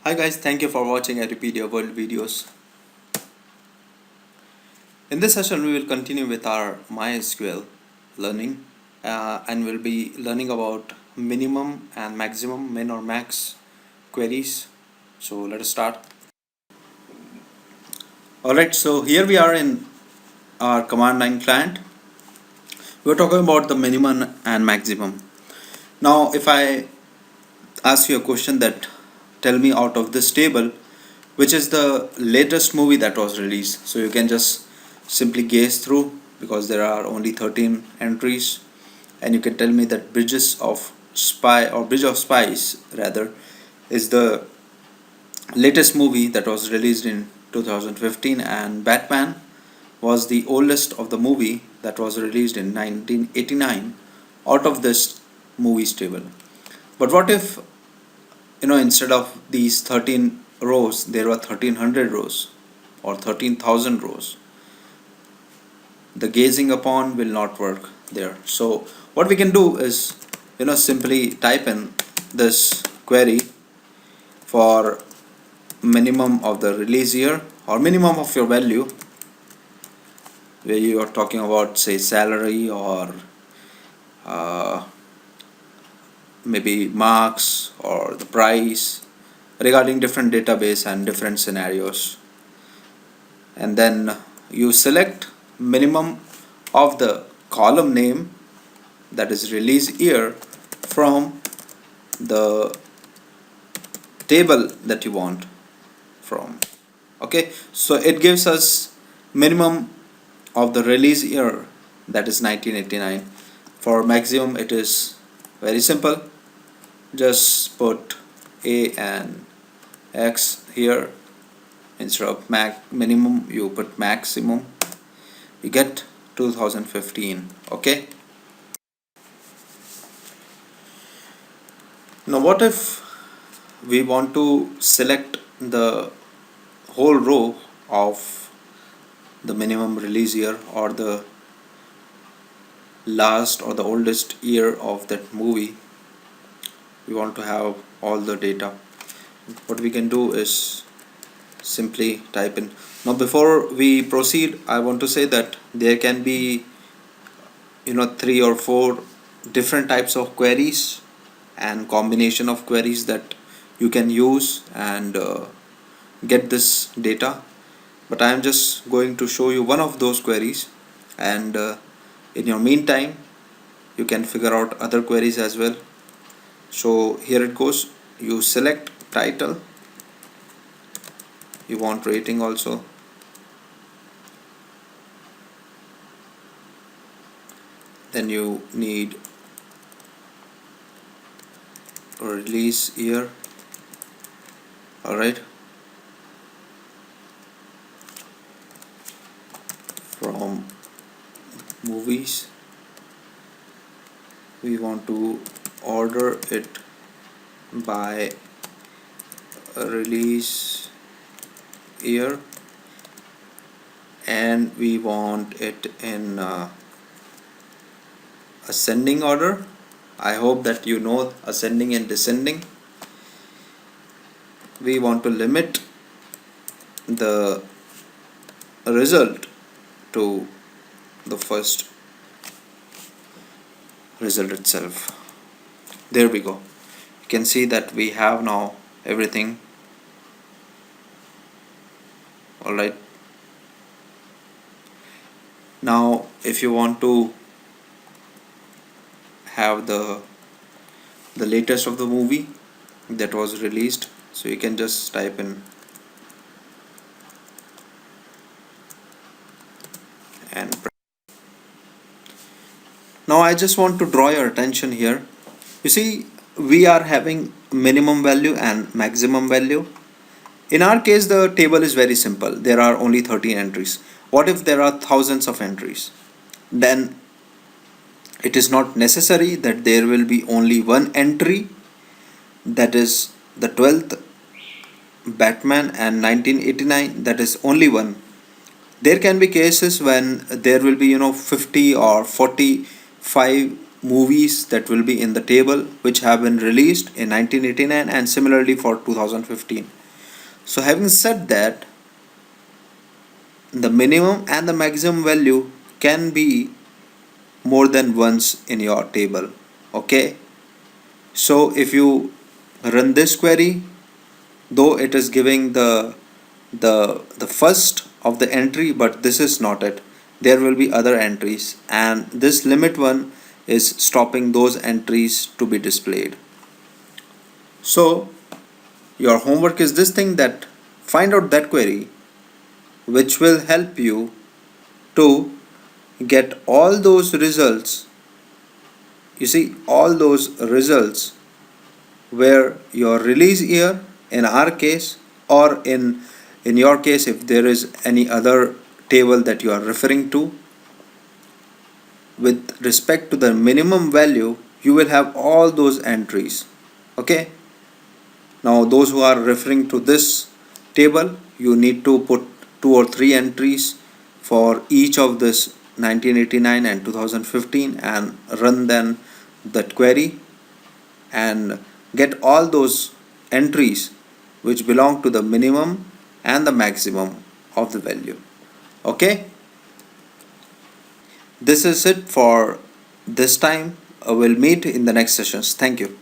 Hi guys, thank you for watching Edupedia World videos. In this session, we will continue with our MySQL learning and we'll be learning about minimum and maximum, min or max queries. So let us start. Alright, so here we are in our command line client. We're talking about the minimum and maximum. Now, if I ask you a question that tell me out of this table which is the latest movie that was released, so you can just simply gaze through because there are only 13 entries, and you can tell me that Bridge of Spies rather is the latest movie that was released in 2015, and Batman was the oldest of the movie that was released in 1989 out of this movies table. But what if instead of these 13 rows there were 1300 rows or 13,000 rows? The gazing upon will not work there. So what we can do is simply type in this query for minimum of the release year or minimum of your value, where you are talking about say salary or maybe marks or the price regarding different database and different scenarios, and then you select minimum of the column name, that is release year, from the table that you want from. Okay, so it gives us minimum of the release year, that is 1989. For maximum it is very simple, just put a and x here. Instead of minimum you put maximum, you get 2015. Okay, now what if we want to select the whole row of the minimum release year or the last or the oldest year of that movie? We want to have all the data. What we can do is simply type in. Now before we proceed, I want to say that there can be 3 or 4 different types of queries and combination of queries that you can use and get this data, but I am just going to show you one of those queries, and in your meantime you can figure out other queries as well. So here it goes. You select title, you want rating also, then you need release year. Alright, from movies we want to order it by release year, and we want it in ascending order. I hope that you know ascending and descending. We want to limit the result to the first result itself. There we go. You can see that we have now everything. Alright, now if you want to have the latest of the movie that was released, so you can just type in and now I just want to draw your attention here. You see, we are having minimum value and maximum value. In our case the table is very simple, there are only 13 entries. What if there are thousands of entries? Then it is not necessary that there will be only one entry, that is the 12th Batman and 1989, that is only one. There can be cases when there will be 50 or 45 movies that will be in the table which have been released in 1989 and similarly for 2015. So having said that, the minimum and the maximum value can be more than once in your table. Okay, so if you run this query, though it is giving the first of the entry, but this is not it. There will be other entries, and this limit one is stopping those entries to be displayed. So your homework is this thing, that find out that query which will help you to get all those results. You see, all those results where your release year in our case, or in your case if there is any other table that you are referring to, with respect to the minimum value, you will have all those entries. Okay, now those who are referring to this table, you need to put 2 or 3 entries for each of this 1989 and 2015 and run then that query and get all those entries which belong to the minimum and the maximum of the value. Okay, this is it for this time. We'll meet in the next sessions. Thank you.